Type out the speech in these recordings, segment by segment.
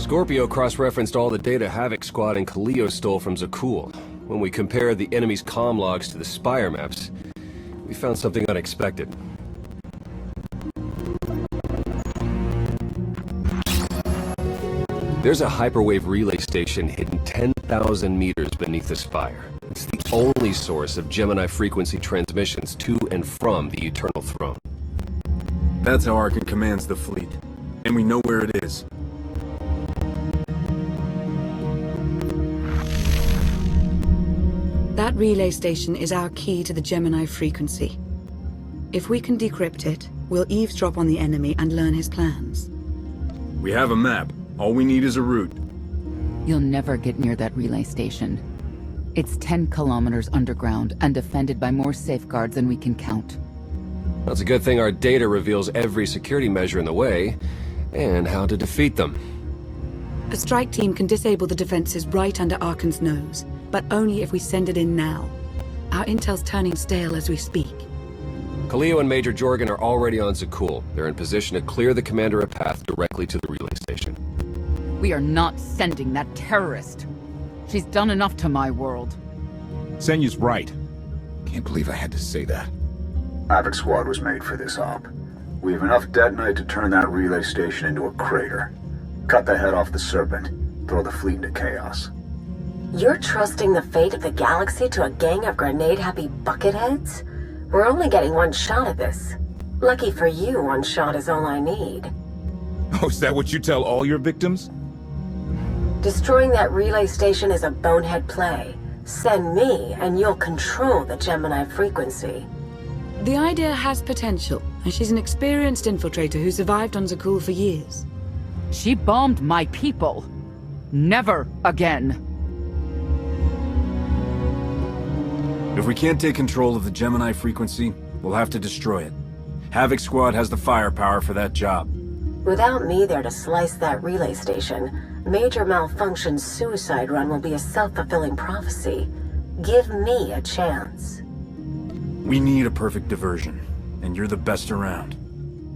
Scorpio cross-referenced all the data Havoc Squad and Kaleo stole from Zakul. When we compared the enemy's comm logs to the Spire maps, we found something unexpected. There's a hyperwave relay station hidden 10,000 meters beneath the Spire. It's the only source of Gemini frequency transmissions to and from the Eternal Throne. That's how Arkan commands the fleet. And we know where it is. That relay station is our key to the Gemini frequency. If we can decrypt it, we'll eavesdrop on the enemy and learn his plans. We have a map. All we need is a route. You'll never get near that relay station. It's 10 kilometers underground and defended by more safeguards than we can count. That's a good thing our data reveals every security measure in the way, and how to defeat them. A strike team can disable the defenses right under Arkan's nose, but only if we send it in now. Our intel's turning stale as we speak. Kaleo and Major Jorgen are already on Zakul. They're in position to clear the commander a path directly to the relay station. We are not sending that terrorist. She's done enough to my world. Senyu's right. Can't believe I had to say that. Havoc Squad was made for this op. We have enough detonite to turn that relay station into a crater. Cut the head off the Serpent. Throw the fleet into chaos. You're trusting the fate of the galaxy to a gang of grenade-happy bucketheads? We're only getting one shot at this. Lucky for you, one shot is all I need. Oh, is that what you tell all your victims? Destroying that relay station is a bonehead play. Send me, and you'll control the Gemini frequency. The idea has potential, and she's an experienced infiltrator who survived on Zakul for years. She bombed my people. Never again. If we can't take control of the Gemini frequency, we'll have to destroy it. Havoc Squad has the firepower for that job. Without me there to slice that relay station, Major Malfunction's suicide run will be a self-fulfilling prophecy. Give me a chance. We need a perfect diversion, and you're the best around.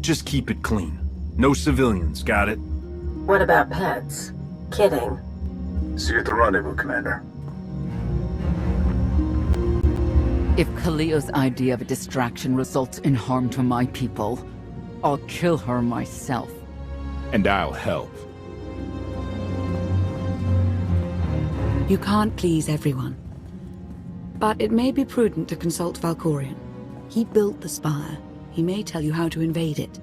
Just keep it clean. No civilians, got it? What about pets? Kidding. See you at the rendezvous, Commander. If Kaleo's idea of a distraction results in harm to my people, I'll kill her myself. And I'll help. You can't please everyone. But it may be prudent to consult Valkorion. He built the Spire. He may tell you how to invade it.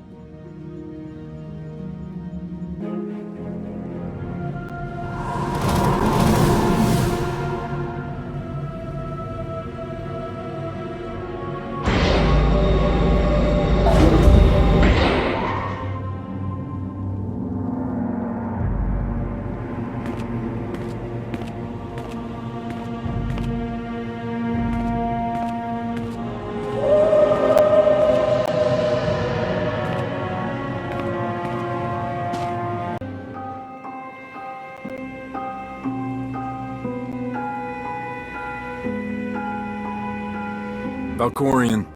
Valkorion,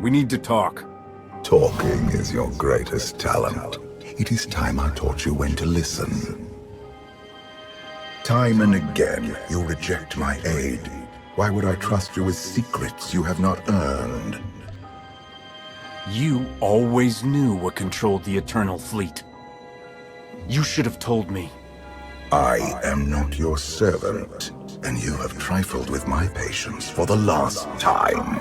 we need to talk. Talking is your greatest talent. It is time I taught you when to listen. Time and again, you reject my aid. Why would I trust you with secrets you have not earned? You always knew what controlled the Eternal Fleet. You should have told me. I am not your servant, and you have trifled with my patience for the last time.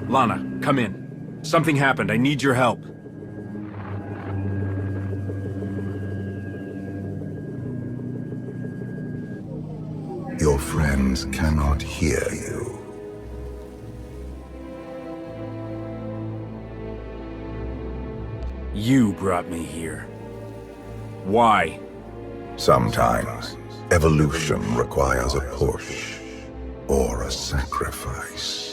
Lana, come in. Something happened. I need your help. Your friends cannot hear you. You brought me here. Why? Sometimes, evolution requires a push or a sacrifice.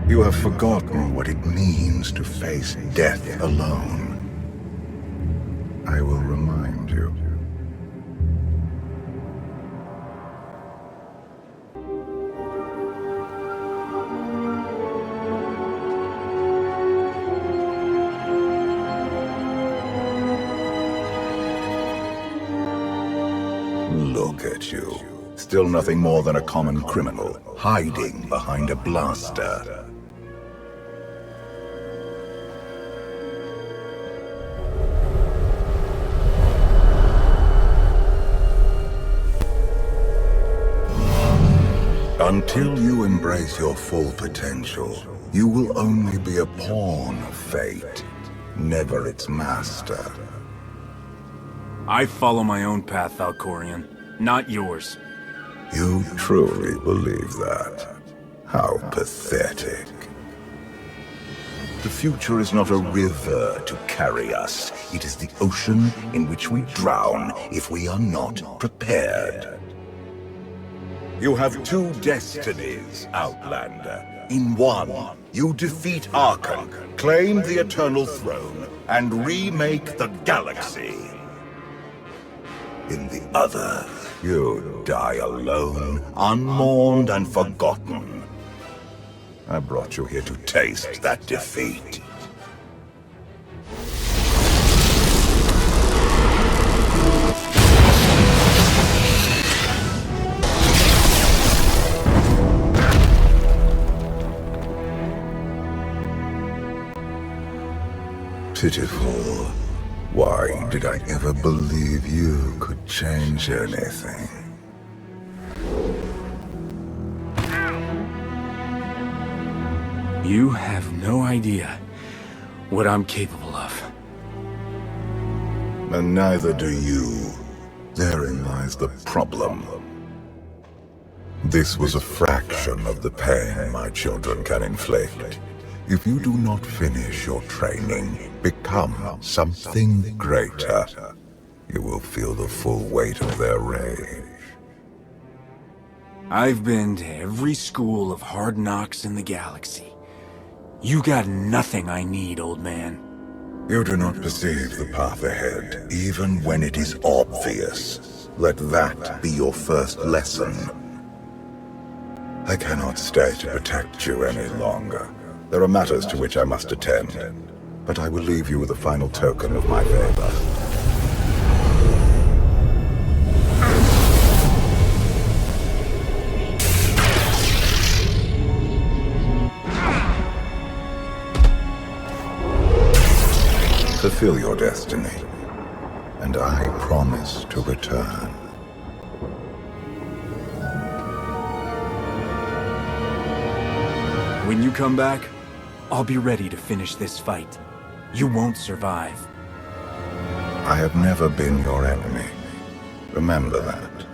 You have forgotten what it means to face death alone. I will remind you. Look at you. Still nothing more than a common criminal, hiding behind a blaster. Until you embrace your full potential, you will only be a pawn of fate, never its master. I follow my own path, Valkorion, not yours. You truly believe that? How pathetic. The future is not a river to carry us. It is the ocean in which we drown if we are not prepared. You have two destinies, Outlander. In one, you defeat Archon, claim the Eternal Throne, and remake the galaxy. In the other, you die alone, unmourned and forgotten. I brought you here to taste that defeat. Pitiful. Why did I ever believe you could change anything? You have no idea what I'm capable of. And neither do you. Therein lies the problem. This was a fraction of the pain my children can inflict. If you do not finish your training, become something greater, you will feel the full weight of their rage. I've been to every school of hard knocks in the galaxy. You got nothing I need, old man. You do not perceive the path ahead, even when it is obvious. Let that be your first lesson. I cannot stay to protect you any longer. There are matters to which I must attend, but I will leave you with a final token of my favor. Fulfill your destiny, and I promise to return. When you come back, I'll be ready to finish this fight. You won't survive. I have never been your enemy. Remember that,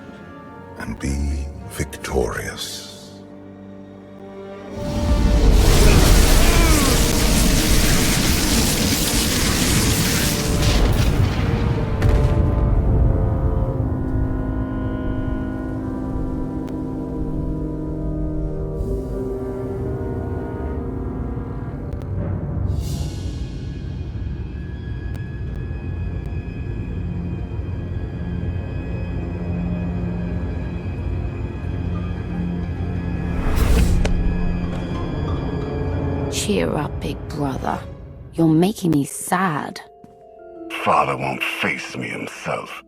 and be victorious. Cheer up, big brother. You're making me sad. Father won't face me himself.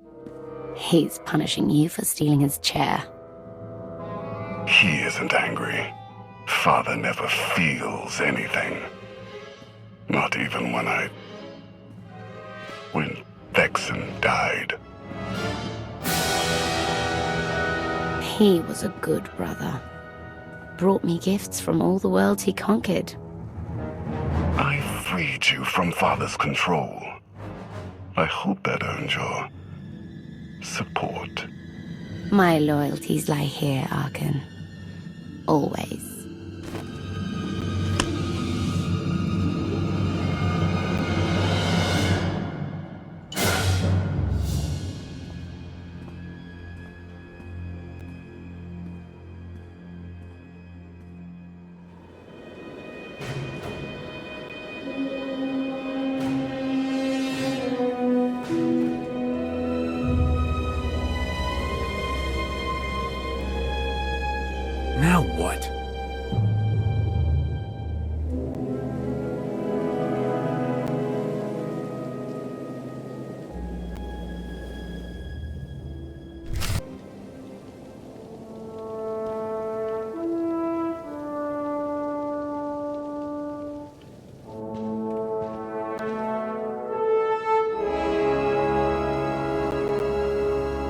He's punishing you for stealing his chair. He isn't angry. Father never feels anything. Not even when Vexen died. He was a good brother. Brought me gifts from all the worlds he conquered. I freed you from Father's control. I hope that earned your support. My loyalties lie here, Archon. Always.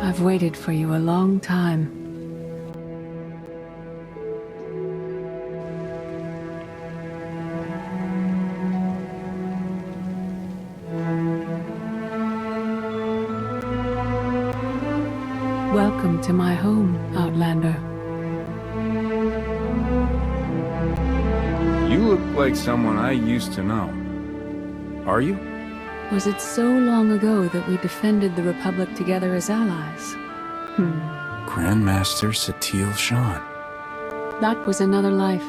I've waited for you a long time. Welcome to my home, Outlander. You look like someone I used to know. Are you? Was it so long ago that we defended the Republic together as allies? Grandmaster SWTOR Shan. That was another life.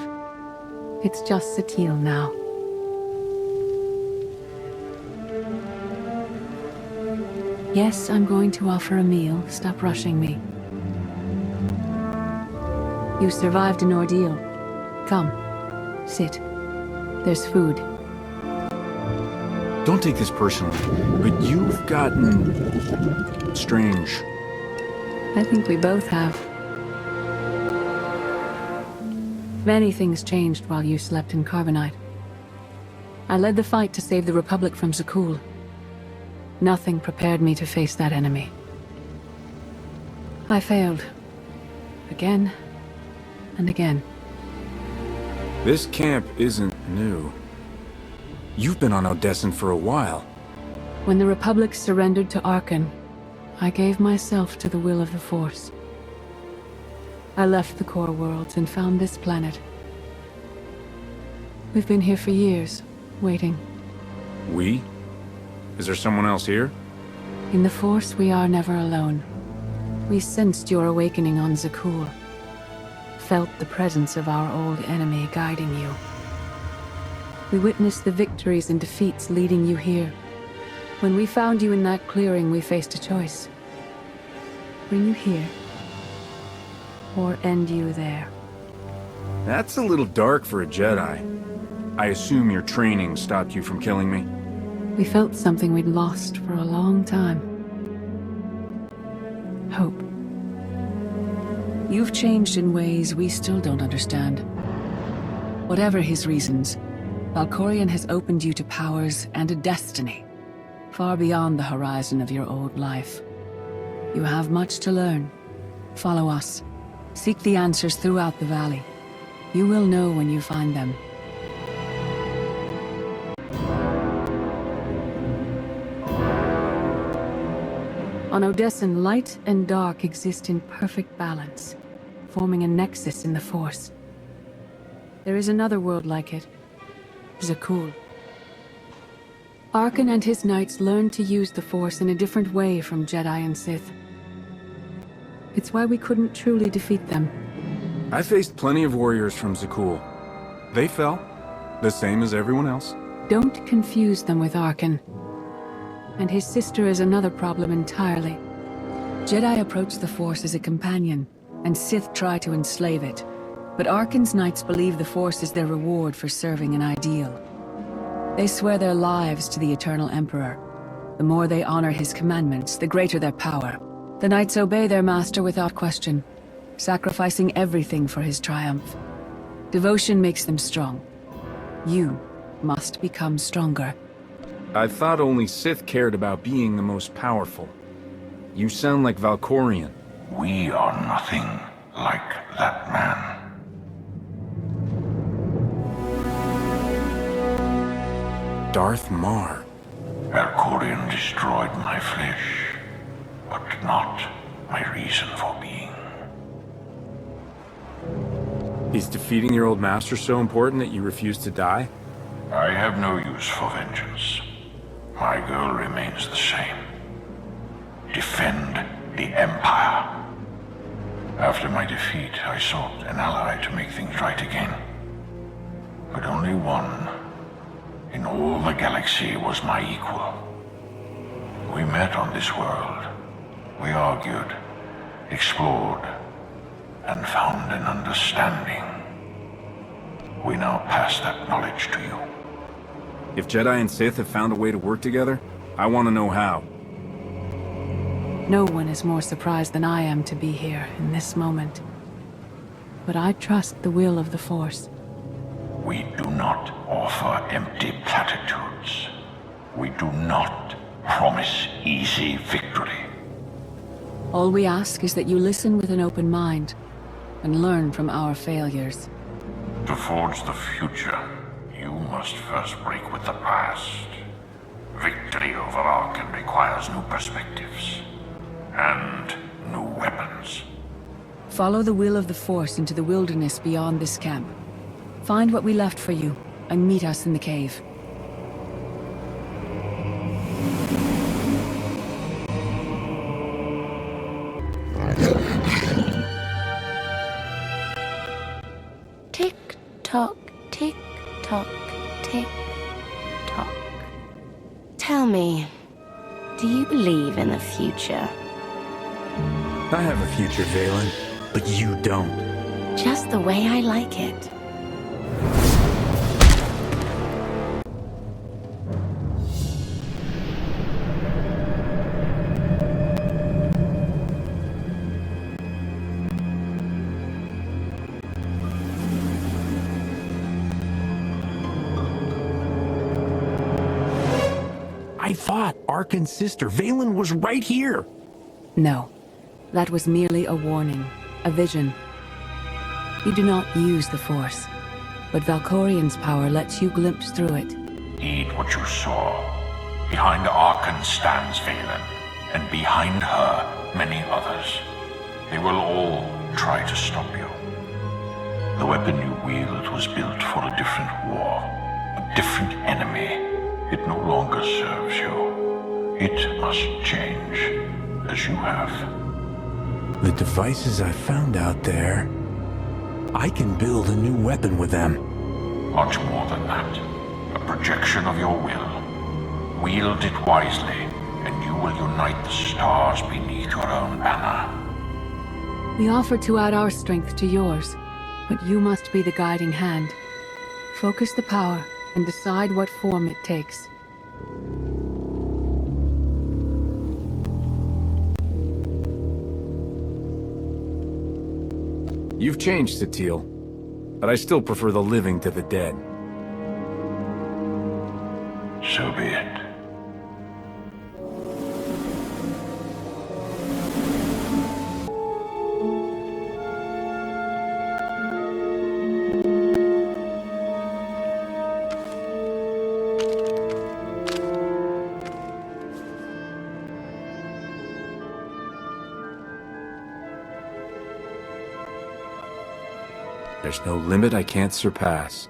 It's just SWTOR now. Yes, I'm going to offer a meal. Stop rushing me. You survived an ordeal. Come, sit. There's food. Don't take this personally, but you've gotten strange. I think we both have. Many things changed while you slept in Carbonite. I led the fight to save the Republic from Zakul. Nothing prepared me to face that enemy. I failed. Again and again. This camp isn't new. You've been on Odessen for a while. When the Republic surrendered to Arkan, I gave myself to the will of the Force. I left the core worlds and found this planet. We've been here for years, waiting. We? Is there someone else here? In the Force, we are never alone. We sensed your awakening on Zakul. Felt the presence of our old enemy guiding you. We witnessed the victories and defeats leading you here. When we found you in that clearing, we faced a choice. Bring you here, or end you there. That's a little dark for a Jedi. I assume your training stopped you from killing me? We felt something we'd lost for a long time. Hope. You've changed in ways we still don't understand. Whatever his reasons, Valkorion has opened you to powers and a destiny, far beyond the horizon of your old life. You have much to learn. Follow us. Seek the answers throughout the valley. You will know when you find them. On Odessen, light and dark exist in perfect balance, forming a nexus in the Force. There is another world like it, Zakul. Arkan and his knights learned to use the Force in a different way from Jedi and Sith. It's why we couldn't truly defeat them. I faced plenty of warriors from Zakul. They fell, the same as everyone else. Don't confuse them with Arkan. And his sister is another problem entirely. Jedi approach the Force as a companion, and Sith try to enslave it. But Arkan's knights believe the Force is their reward for serving an ideal. They swear their lives to the Eternal Emperor. The more they honor his commandments, the greater their power. The knights obey their master without question, sacrificing everything for his triumph. Devotion makes them strong. You must become stronger. I thought only Sith cared about being the most powerful. You sound like Valkorion. We are nothing like that man. Darth Mar. Valkorion destroyed my flesh, but not my reason for being. Is defeating your old master so important that you refuse to die? I have no use for vengeance. My goal remains the same. Defend the Empire. After my defeat, I sought an ally to make things right again. But only one in all the galaxy was my equal. We met on this world. We argued, explored, and found an understanding. We now pass that knowledge to you. If Jedi and Sith have found a way to work together, I want to know how. No one is more surprised than I am to be here in this moment. But I trust the will of the Force. We do not offer empty platitudes. We do not promise easy victory. All we ask is that you listen with an open mind and learn from our failures. To forge the future, you must first break with the past. Victory over Arkan requires new perspectives and new weapons. Follow the will of the Force into the wilderness beyond this camp. Find what we left for you and meet us in the cave. Tick tock, tick tock, tick tock. Tell me, do you believe in the future? I have a future, Valen, but you don't. Just the way I like it. I thought Arkan's sister, Valen, was right here. No, that was merely a warning, a vision. You do not use the Force, but Valkorian's power lets you glimpse through it. Heed what you saw. Behind Arkan stands Valen, and behind her, many others. They will all try to stop you. The weapon you wield was built for a different war, a different enemy. It no longer serves you. It must change, as you have. The devices I found out there, I can build a new weapon with them. Much more than that. A projection of your will. Wield it wisely, and you will unite the stars beneath your own banner. We offer to add our strength to yours, but you must be the guiding hand. Focus the power and decide what form it takes. You've changed, Satil, but I still prefer the living to the dead. So be it. There's no limit I can't surpass.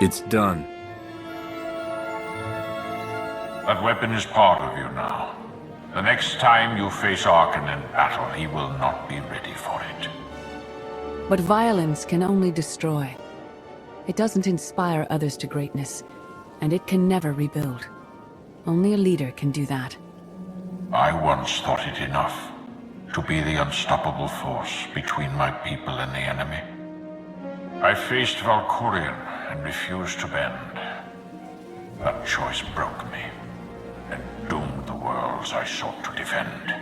It's done. That weapon is part of you now. The next time you face Arkan in battle, he will not be ready for it. But violence can only destroy. It doesn't inspire others to greatness, and it can never rebuild. Only a leader can do that. I once thought it enough to be the unstoppable force between my people and the enemy. I faced Valkorian and refused to bend. That choice broke me and doomed the worlds I sought to defend.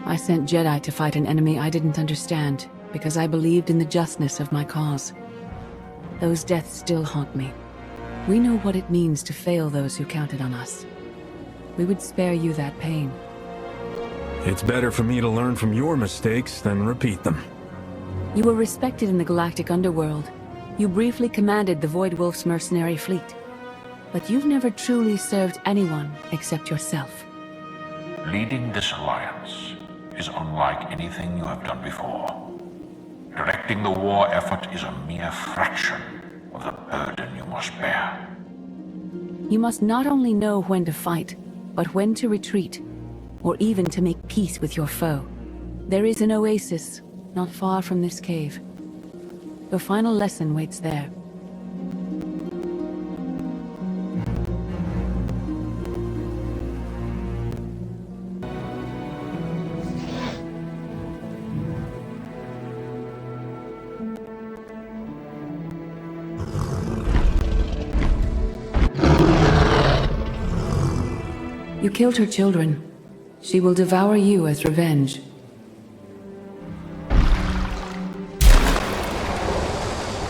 I sent Jedi to fight an enemy I didn't understand, because I believed in the justness of my cause. Those deaths still haunt me. We know what it means to fail those who counted on us. We would spare you that pain. It's better for me to learn from your mistakes than repeat them. You were respected in the galactic underworld. You briefly commanded the Void Wolf's mercenary fleet. But you've never truly served anyone except yourself. Leading this alliance is unlike anything you have done before. Directing the war effort is a mere fraction of the burden you must bear. You must not only know when to fight, but when to retreat, or even to make peace with your foe. There is an oasis not far from this cave. Your final lesson waits there. killed her children. She will devour you as revenge.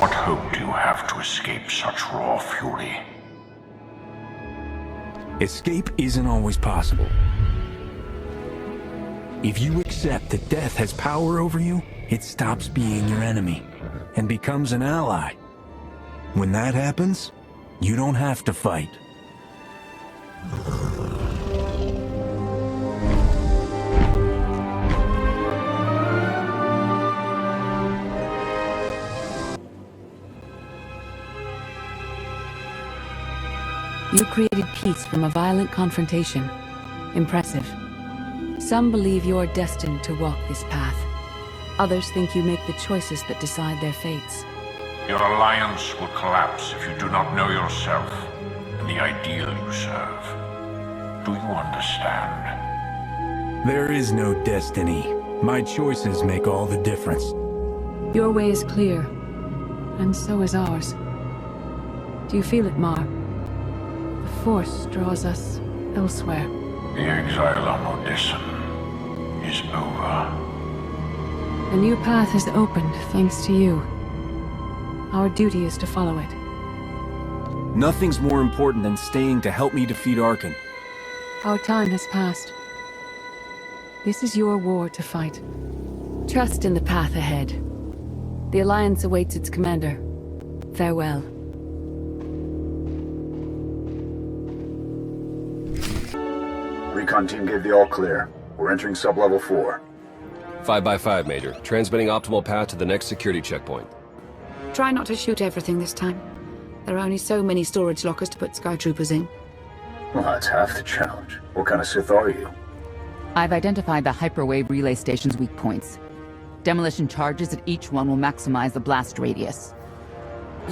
What hope do you have to escape such raw fury? Escape isn't always possible. If you accept that death has power over you, it stops being your enemy and becomes an ally. When that happens, you don't have to fight. You created peace from a violent confrontation. Impressive. Some believe you're destined to walk this path. Others think you make the choices that decide their fates. Your alliance will collapse if you do not know yourself and the ideal you serve. Do you understand? There is no destiny. My choices make all the difference. Your way is clear, and so is ours. Do you feel it, Mar? The Force draws us elsewhere. The exile on Odessen is over. A new path has opened, thanks to you. Our duty is to follow it. Nothing's more important than staying to help me defeat Arkan. Our time has passed. This is your war to fight. Trust in the path ahead. The Alliance awaits its commander. Farewell. Recon team gave the all clear. We're entering sub-level 4. 5x5, Major. Transmitting optimal path to the next security checkpoint. Try not to shoot everything this time. There are only so many storage lockers to put Sky Troopers in. Well, that's half the challenge. What kind of Sith are you? I've identified the hyperwave relay station's weak points. Demolition charges at each one will maximize the blast radius.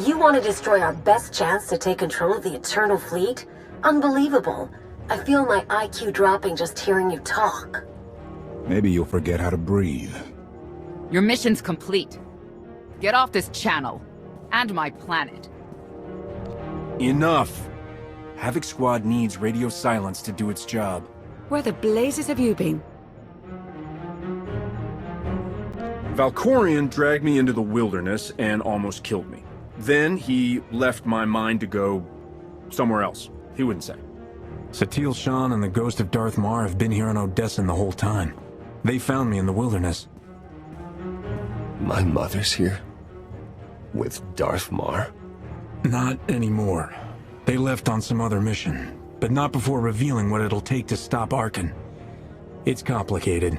You want to destroy our best chance to take control of the Eternal Fleet? Unbelievable. I feel my IQ dropping just hearing you talk. Maybe you'll forget how to breathe. Your mission's complete. Get off this channel. And my planet. Enough! Havoc Squad needs radio silence to do its job. Where the blazes have you been? Valkorion dragged me into the wilderness and almost killed me. Then he left my mind to go somewhere else. He wouldn't say. Satil Shan and the ghost of Darth Mar have been here on Odessen the whole time. They found me in the wilderness. My mother's here? With Darth Mar? Not anymore. They left on some other mission, but not before revealing what it'll take to stop Arkan. It's complicated.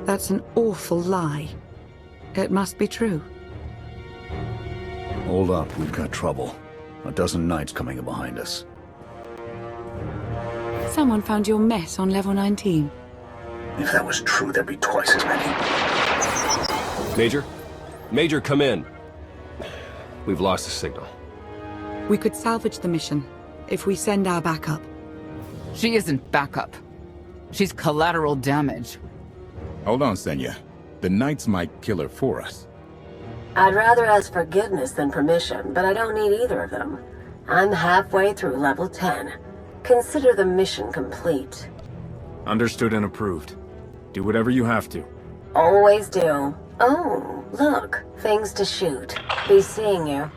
That's an awful lie. It must be true. Hold up, we've got trouble. A dozen knights coming in behind us. Someone found your mess on level 19. If that was true, there'd be twice as many. Major? Major, come in. We've lost the signal. We could salvage the mission if we send our backup. She isn't backup. She's collateral damage. Hold on, Senya. The Knights might kill her for us. I'd rather ask forgiveness than permission, but I don't need either of them. I'm halfway through level 10. Consider the mission complete. Understood and approved. Do whatever you have to. Always do. Oh, look. Things to shoot. Be seeing you.